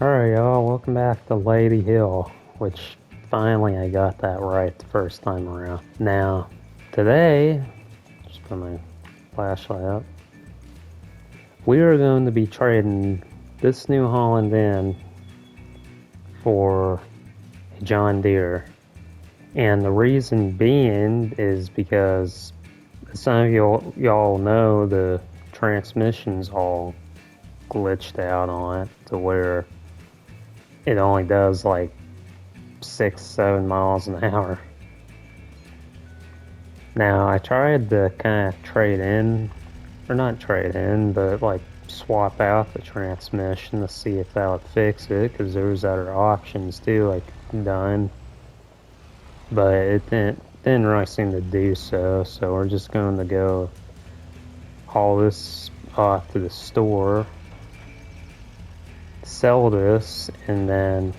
Alright, y'all, welcome back to LadyHill, which finally I got that right the first time around. Now, today, just put my flashlight up, we are going to be trading this New Holland in for a John Deere. And the reason being is because some of y'all know the transmission's all glitched out on it to where it only does like 6-7 miles an hour. Now I tried to kind of trade in, or not trade in, but like swap out the transmission to see if that would fix it, because there's other options too, like done. But it didn't really seem to do so, so we're just going to go haul this off to the store, sell this, and then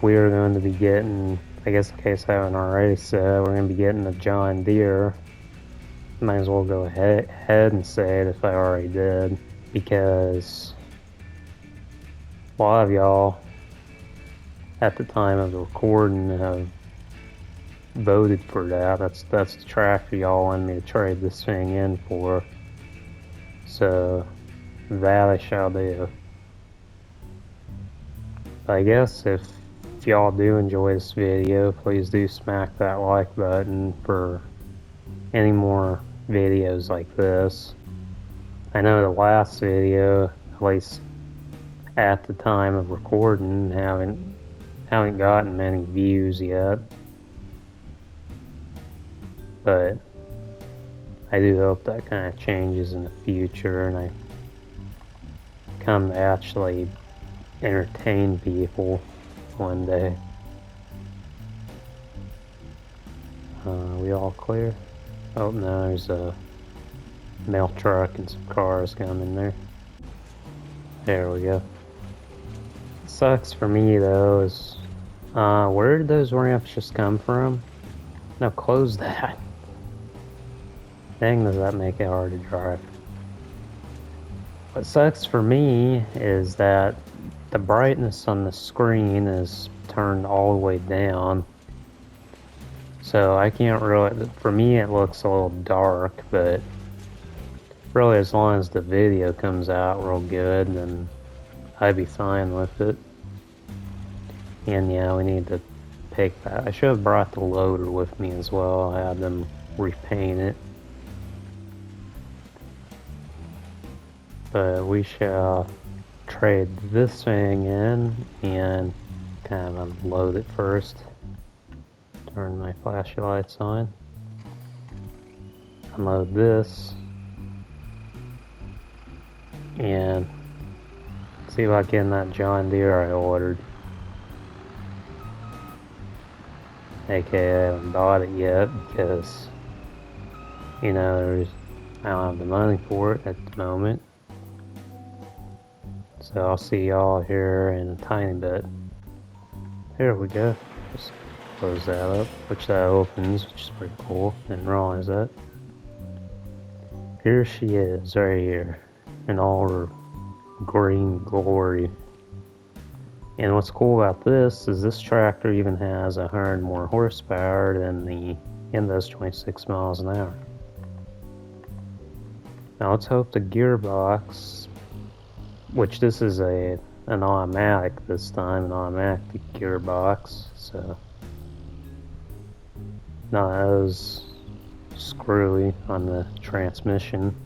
we are going to be getting, I guess in case I haven't already said, we're going to be getting a John Deere. Might as well go ahead and say it if I already did, because a lot of y'all at the time of the recording have voted for that. That's the tractor y'all wanted me to trade this thing in for. So that I shall do. I guess if y'all do enjoy this video, please do smack that like button for any more videos like this. I know the last video, at least at the time of recording, haven't gotten many views yet. But I do hope that kind of changes in the future and I come to actually entertain people one day. We all clear? Oh no, there's a mail truck and some cars coming there. There we go. Sucks for me though is, where did those ramps just come from? No, close that. Dang, does that make it hard to drive. What sucks for me is that the brightness on the screen is turned all the way down. So I can't really, for me it looks a little dark, but really as long as the video comes out real good, then I'd be fine with it. And yeah, we need to pick that. I should have brought the loader with me as well. I had them repaint it. But we shall trade this thing in and kind of unload it first. Turn my flashlights on. Unload this. And see if I can that John Deere I ordered. AKA I haven't bought it yet because, you know, I don't have the money for it at the moment. So I'll see y'all here in a tiny bit. Here we go. Just close that up, which that opens, which is pretty cool. Didn't realize that. Here she is, right here, in all her green glory. And what's cool about this is this tractor even has 100 more horsepower than the Indo's 26 miles an hour. Now let's hope the gearbox, which this is an automatic this time, an automatic gearbox, so not as screwy on the transmission.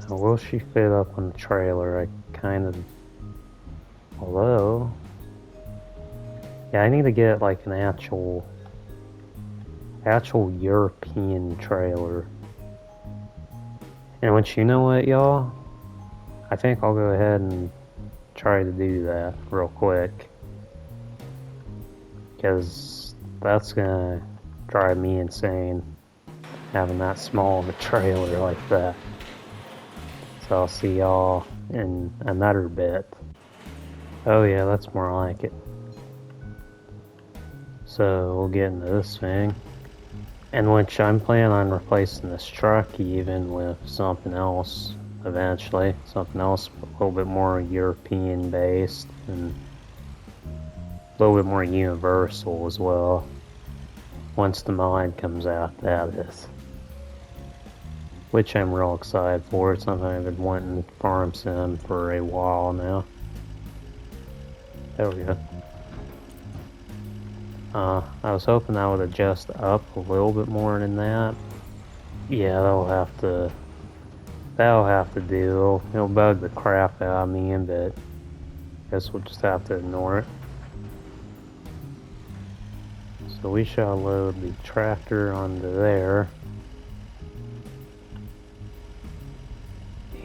Now, will she fit up on the trailer? I kind of, although, yeah, I need to get like an actual European trailer. And once you know what, y'all, I think I'll go ahead and try to do that real quick. Because that's gonna drive me insane, having that small of a trailer like that. So I'll see y'all in another bit. Oh yeah, that's more like it. So we'll get into this thing. And which I'm planning on replacing this truck even with something else eventually. Something else a little bit more European based and a little bit more universal as well. Once the mod comes out, that is. Which I'm real excited for. It's something I've been wanting to farm sim for a while now. There we go. I was hoping that would adjust up a little bit more than that. Yeah, that'll have to do. It'll bug the crap out of me, but I guess we'll just have to ignore it. So we shall load the tractor onto there.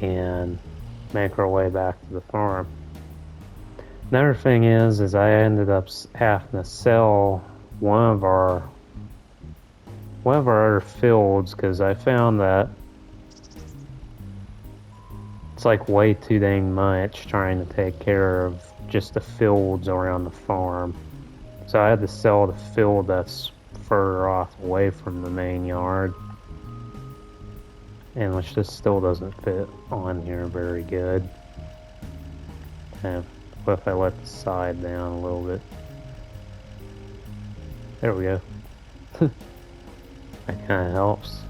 And make our way back to the farm. Another thing is I ended up having to sell one of our other fields because I found that it's like way too dang much trying to take care of just the fields around the farm. So I had to sell the field that's further off away from the main yard. And which just still doesn't fit on here very good. What if I let the side down a little bit? There we go. That kind of helps.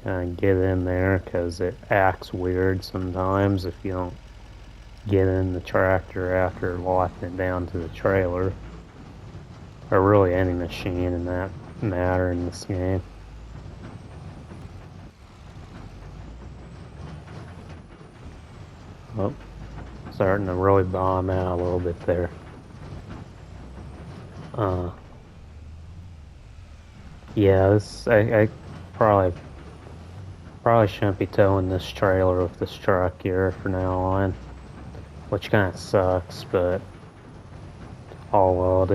Kind of get in there because it acts weird sometimes if you don't get in the tractor after locking it down to the trailer. Or really any machine in that matter in this game. Oh, starting to really bomb out a little bit there. Yeah, I probably shouldn't be towing this trailer with this truck here from now on, which kind of sucks, but oh well, it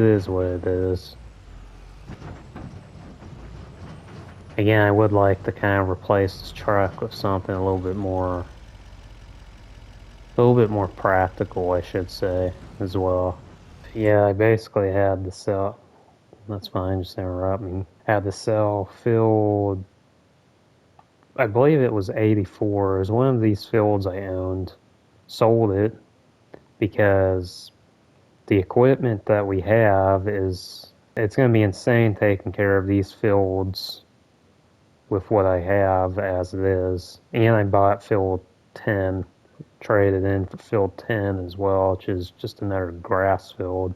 is what it is. Again, I would like to kind of replace this truck with something a little bit more practical, I should say, as well. Yeah, I basically had to sell. That's fine, just interrupt me. Had to sell field. I believe it was 84. It was one of these fields I owned. Sold it because the equipment that we have it's going to be insane taking care of these fields with what I have as it is. And I bought field 10. Traded in for field 10 as well, which is just another grass field.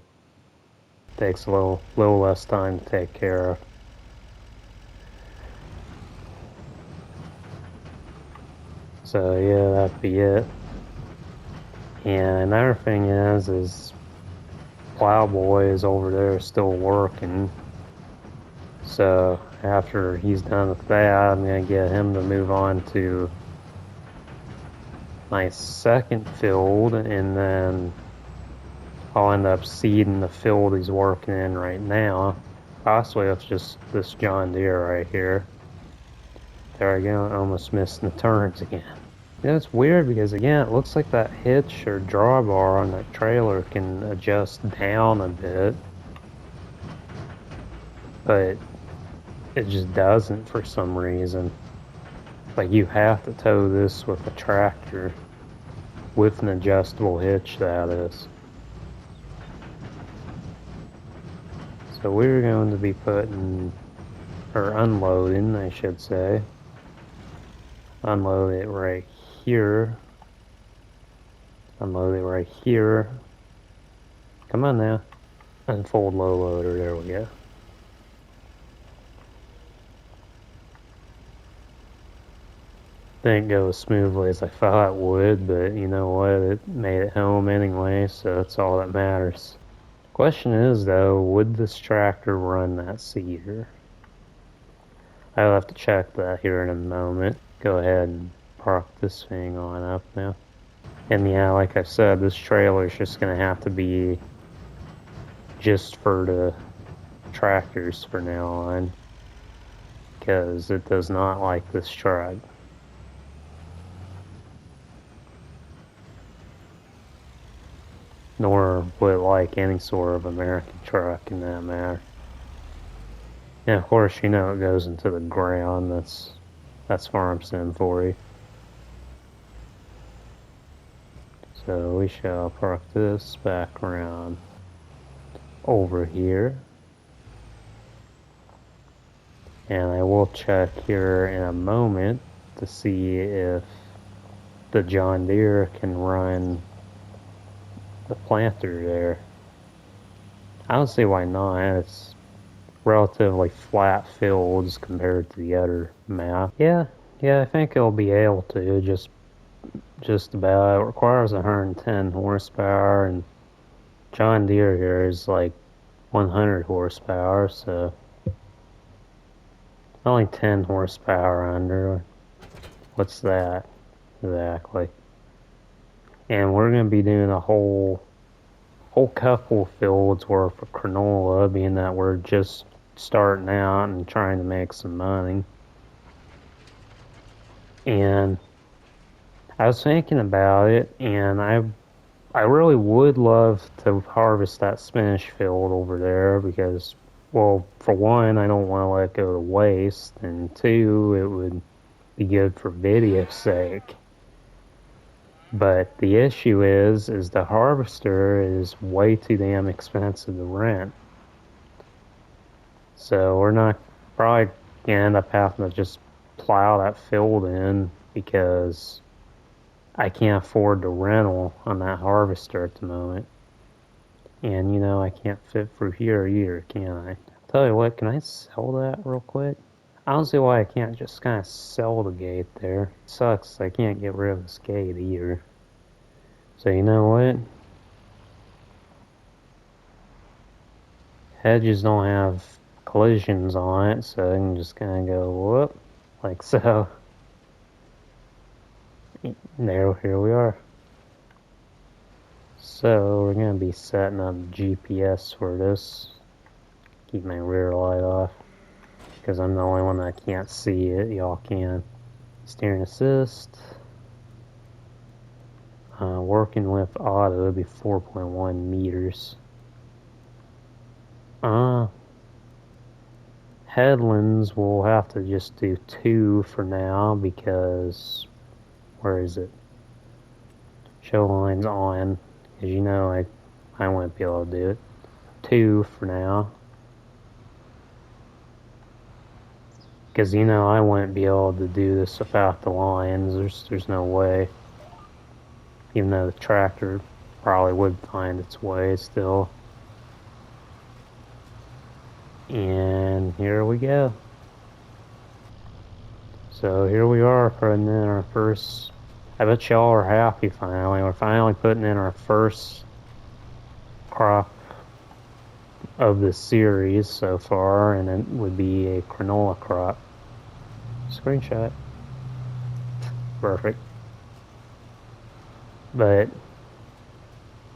Takes a little less time to take care of. So yeah, that'd be it. And another thing is Plowboy is over there still working. So after he's done with that, I'm gonna get him to move on to my second field, and then I'll end up seeding the field he's working in right now. Possibly it's just this John Deere right here. There I go, almost missing the turns again. Yeah, it's weird because again, it looks like that hitch or drawbar on that trailer can adjust down a bit. But it just doesn't for some reason. Like you have to tow this with a tractor with an adjustable hitch, that is. So we're going to be putting, or unloading, I should say. Unload it right here. Unload it right here. Come on now. Unfold low loader, there we go. Didn't go as smoothly as I thought it would, but you know what, it made it home anyway, so that's all that matters. Question is though, would this tractor run that seeder? I'll have to check that here in a moment. Go ahead and park this thing on up now. And yeah, like I said, this trailer is just going to have to be just for the tractors for now on, because it does not like this truck. Nor would it like any sort of American truck in that matter. And of course, you know it goes into the ground. That's That's farm sim for you. So we shall park this back around over here. And I will check here in a moment to see if the John Deere can run the planter there. I don't see why not. It's relatively flat fields compared to the other map. Yeah, I think it'll be able to, just about. It requires 110 horsepower, and John Deere here is like 100 horsepower, so only 10 horsepower under. What's that? Exactly. And we're going to be doing a whole couple fields worth of canola, being that we're just starting out and trying to make some money. And I was thinking about it, and I really would love to harvest that spinach field over there because, well, for one, I don't want to let it go to waste, and two, it would be good for video's sake. But the issue is the harvester is way too damn expensive to rent. So we're not probably gonna end up having to just plow that field in because I can't afford the rental on that harvester at the moment. And you know, I can't fit through here either, can I? Tell you what, can I sell that real quick? I don't see why I can't just kind of sell the gate there. It sucks, I can't get rid of this gate either. So you know what? Hedges don't have collisions on it, so I can just kind of go whoop, like so. Here we are. So we're going to be setting up GPS for this. Keep my rear light off because I'm the only one that can't see it. Y'all can. Steering assist. Working with auto, it'll be 4.1 meters. Headlands, we'll have to just do 2 for now because where is it? Show lines on. As you know, I won't be able to do it. 2 for now. Because you know I wouldn't be able to do this without the lines. There's no way. Even though the tractor probably would find its way still. And here we go. So here we are putting in our first. I bet y'all are happy finally. We're finally putting in our first crop of the series so far, and it would be a canola crop. Screenshot. Perfect. But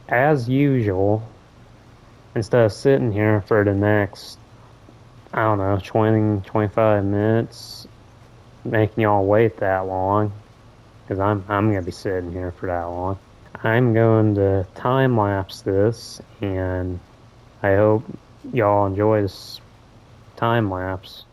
as usual, instead of sitting here for the next, I don't know, 20, 25 minutes, making y'all wait that long, because I'm going to be sitting here for that long, I'm going to time-lapse this, and I hope y'all enjoy this time-lapse.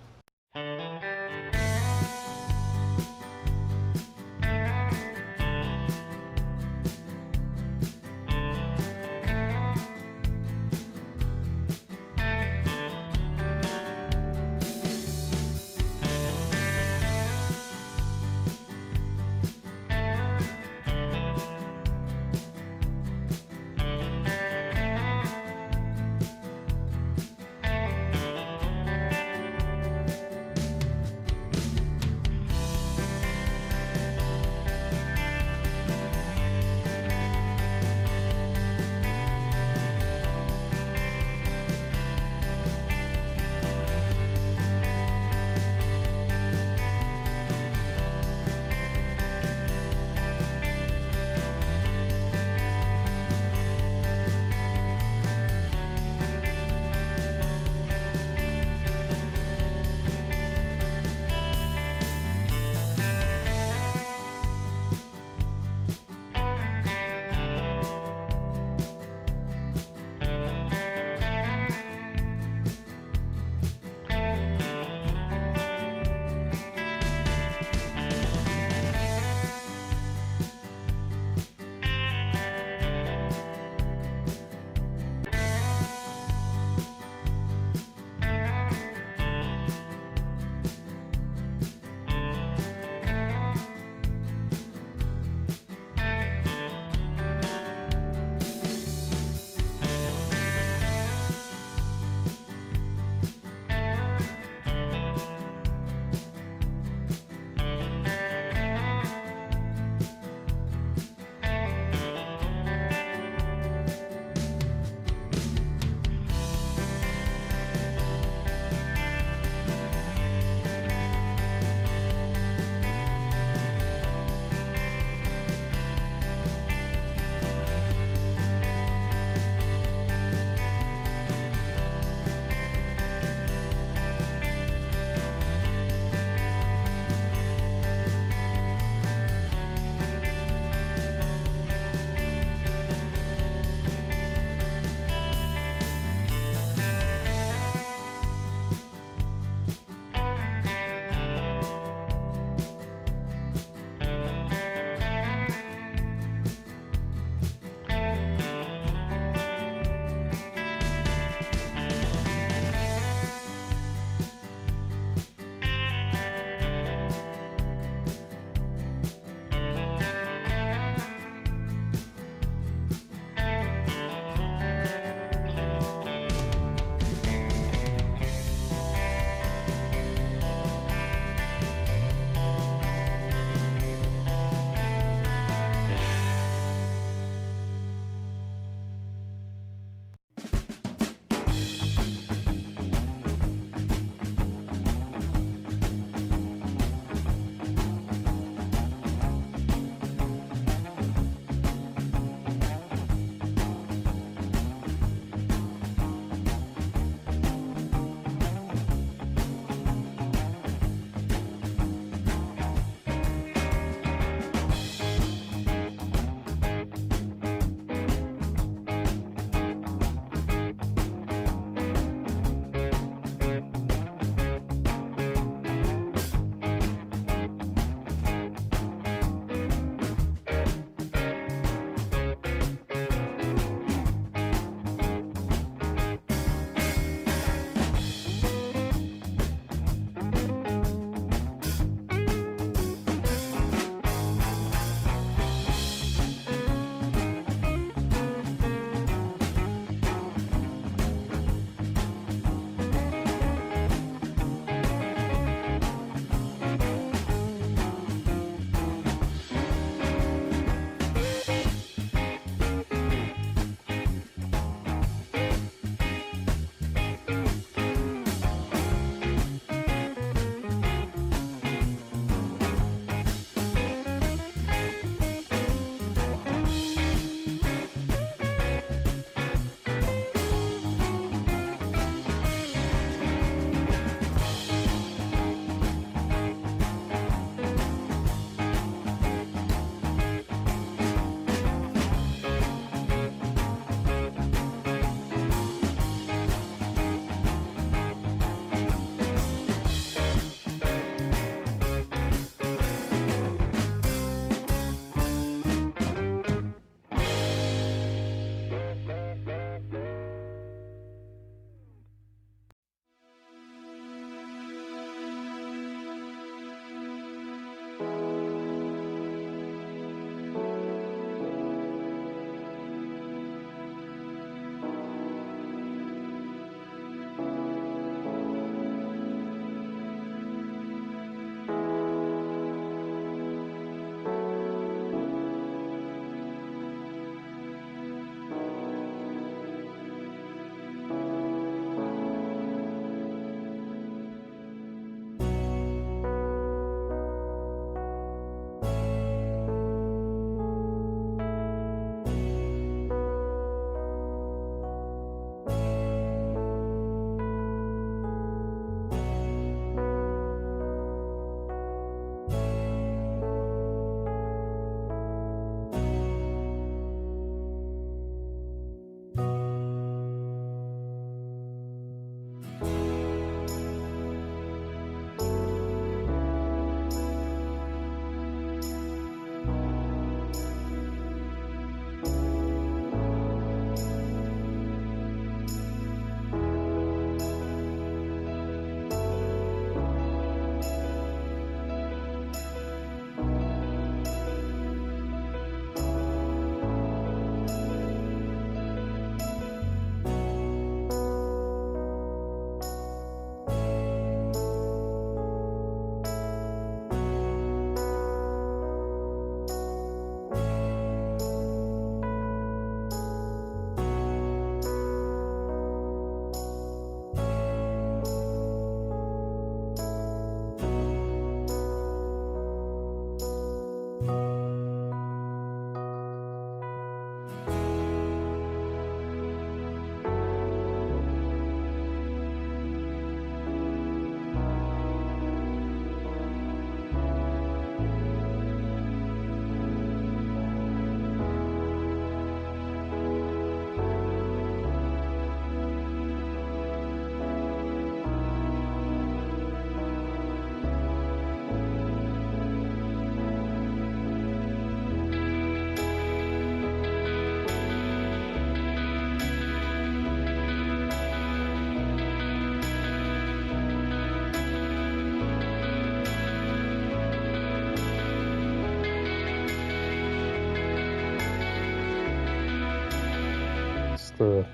the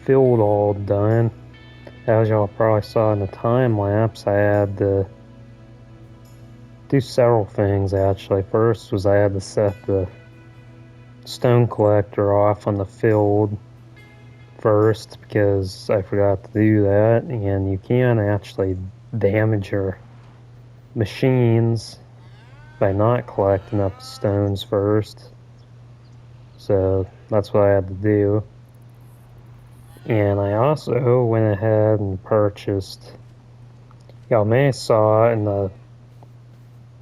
field all done. As y'all probably saw in the time lapse, I had to do several things actually. First was I had to set the stone collector off on the field first because I forgot to do that, and you can actually damage your machines by not collecting up the stones first. So that's what I had to do. And I also went ahead and purchased, y'all may have saw in the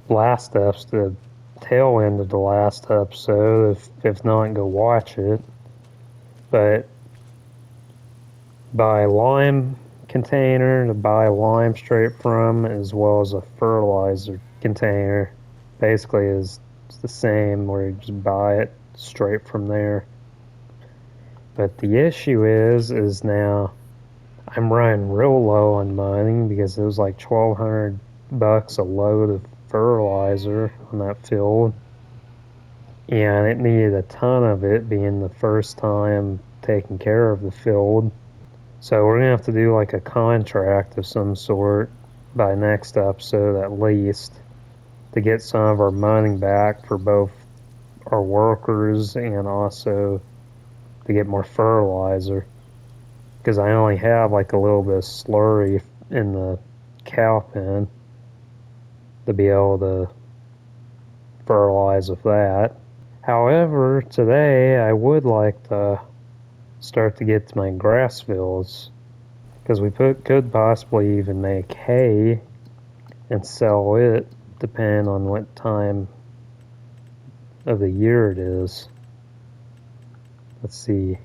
last episode, the tail end of the last episode, if not, go watch it. But buy a lime container to buy lime straight from, as well as a fertilizer container. Basically is the same, where you just buy it straight from there. But the issue is now I'm running real low on money because it was like $1,200 a load of fertilizer on that field, and it needed a ton of it, being the first time taking care of the field. So we're gonna have to do like a contract of some sort by next episode at least, to get some of our money back for both our workers and also to get more fertilizer, because I only have like a little bit of slurry in the cow pen to be able to fertilize with that. However, today I would like to start to get to my grass fields, because we could possibly even make hay and sell it, depending on what time of the year it is. Let's see.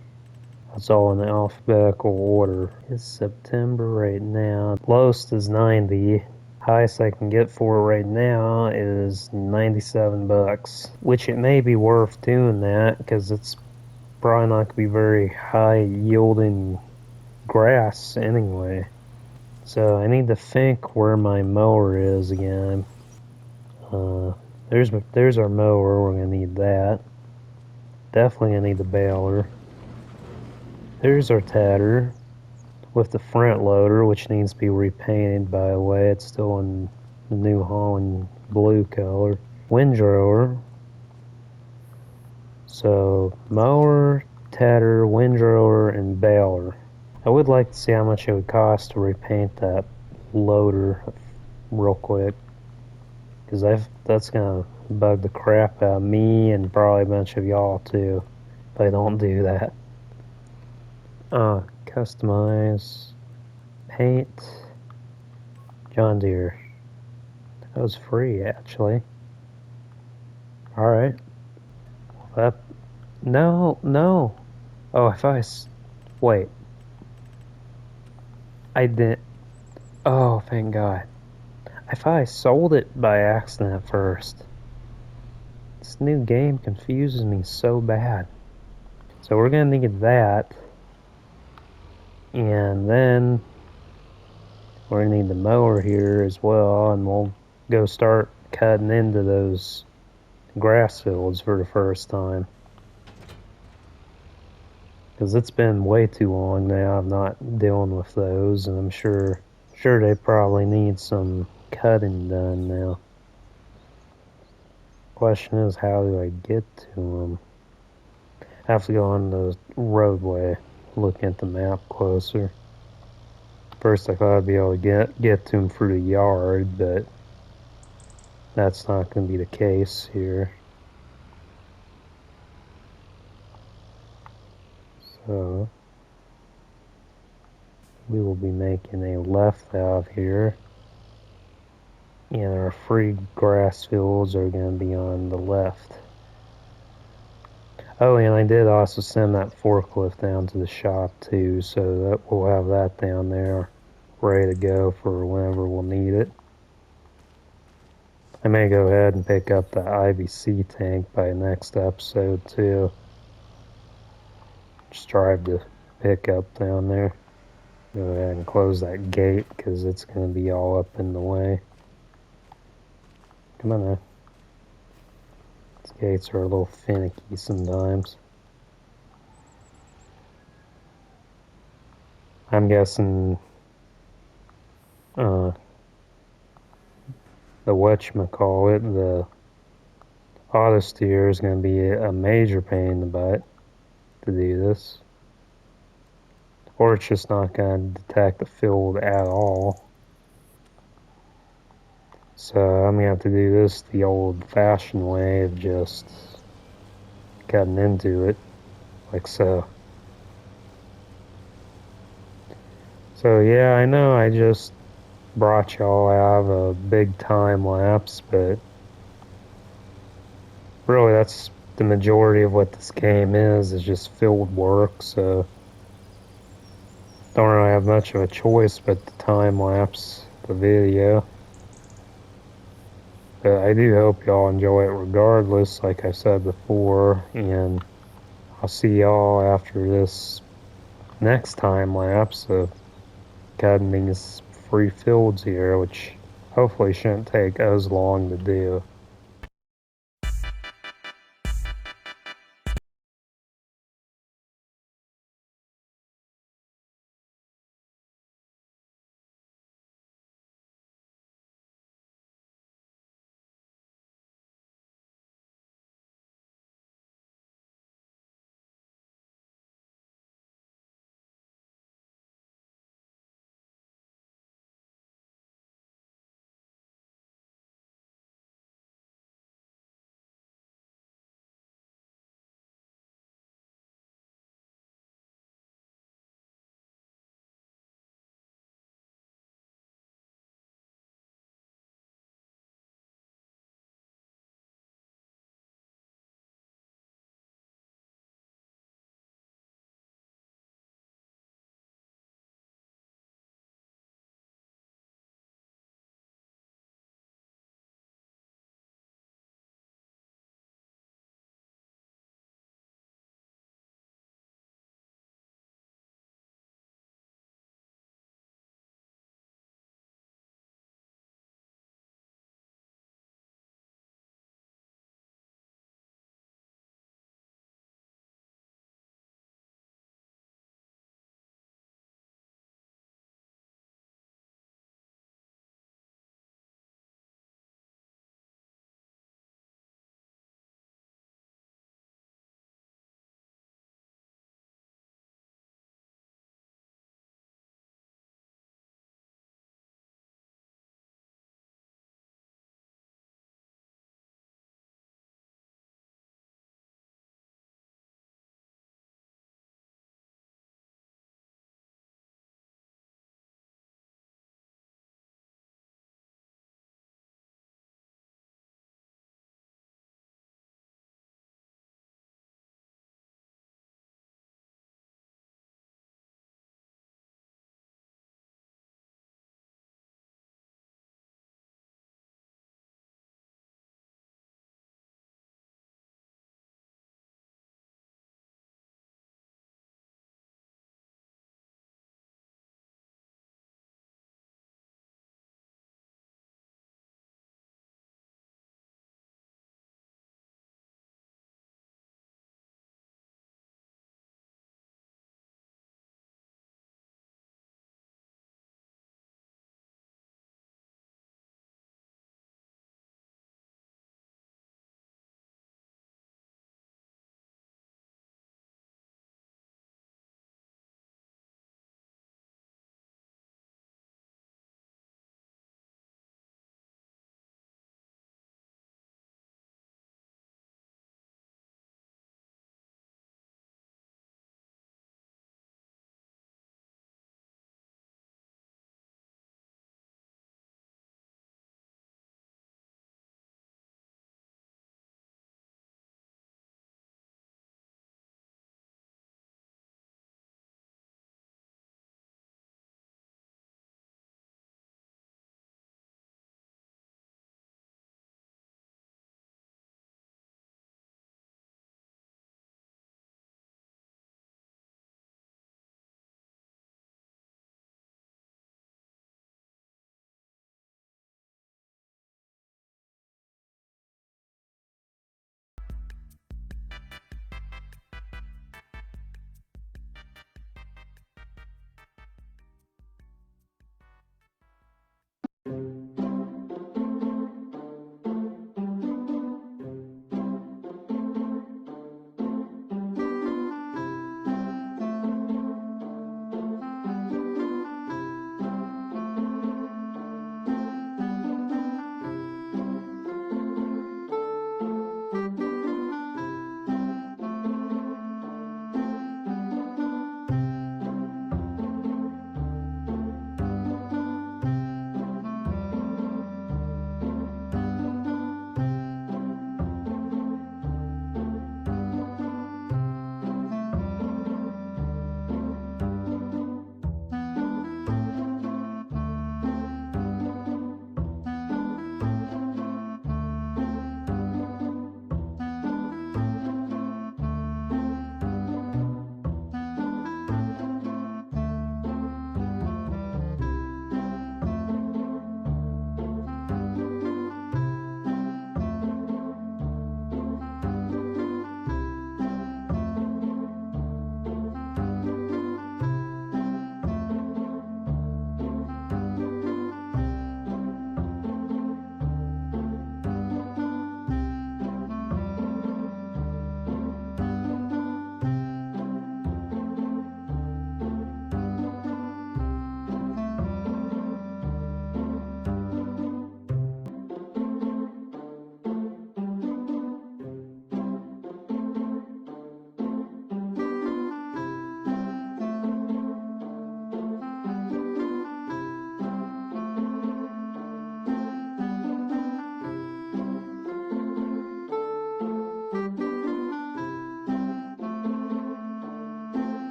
It's all in alphabetical order. It's September right now. Lowest is 90. Highest I can get for it right now is $97, which it may be worth doing that, because it's probably not going to be very high yielding grass anyway. So I need to think where my mower is again. There's our mower. We're going to need that. Definitely going to need the baler. There's our tadder with the front loader, which needs to be repainted, by the way. It's still in the New Holland blue color. Windrower. So mower, tadder, windrower, and baler. I would like to see how much it would cost to repaint that loader real quick, because that's gonna bug the crap out of me and probably a bunch of y'all too if I don't do that. Customize, paint, John Deere. That was free actually. Alright. No. Oh, wait. I didn't. Oh, thank God. I thought I sold it by accident at first. This new game confuses me so bad. So we're gonna need that. And then we're gonna need the mower here as well, and we'll go start cutting into those grass fields for the first time. Because it's been way too long now I'm not dealing with those, and I'm sure they probably need some cutting done now. Question is, how do I get to them? I have to go on the roadway, looking at the map closer. First I thought I'd be able to get to them through the yard, but that's not going to be the case here. So we will be making a left out here, and our free grass fields are going to be on the left. Oh, and I did also send that forklift down to the shop too, so that we'll have that down there ready to go for whenever we'll need it. I may go ahead and pick up the IVC tank by next episode too. Just drive the pickup down there. Go ahead and close that gate because it's going to be all up in the way. Come on now. These gates are a little finicky sometimes. I'm guessing the whatchamacallit, the auto steer is going to be a major pain in the butt to do this. Or it's just not going to detect the field at all. So I'm going to have to do this the old-fashioned way of just cutting into it, like so. So yeah, I know I just brought y'all out of a big time lapse, but really that's the majority of what this game is just field work, so don't really have much of a choice but to time lapse the video. But I do hope y'all enjoy it regardless, like I said before, and I'll see y'all after this next time lapse of cutting these free fields here, which hopefully shouldn't take as long to do.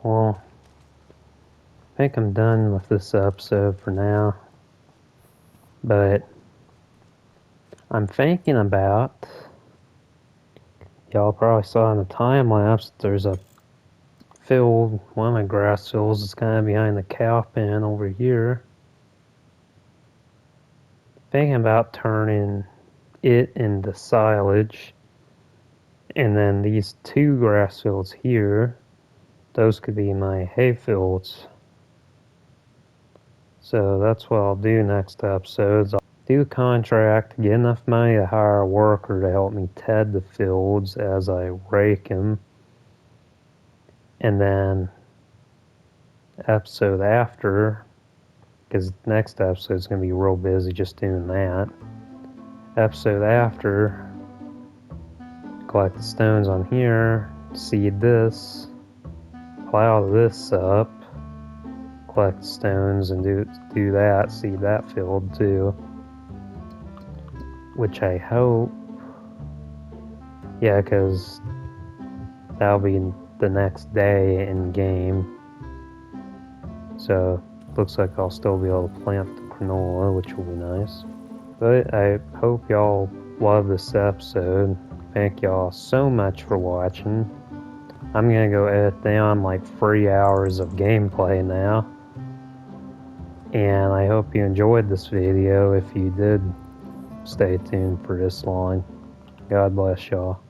well, I think I'm done with this episode for now. But I'm thinking about, y'all probably saw in the time lapse, there's a field, one of my grass fields is kind of behind the cow pen over here. Thinking about turning it into silage, and then these two grass fields here, those could be my hay fields. So that's what I'll do next episodes. I'll do a contract, get enough money to hire a worker to help me ted the fields as I rake them. And then episode after, because next episode is going to be real busy just doing that. Episode after, collect the stones on here, seed this, plow this up, collect stones and do that, seed that field too. Which I hope, yeah, because that'll be the next day in game. So looks like I'll still be able to plant the canola, which will be nice. But I hope y'all love this episode. Thank y'all so much for watching. I'm gonna go edit down like 3 hours of gameplay now. And I hope you enjoyed this video. If you did, stay tuned for this long. God bless y'all.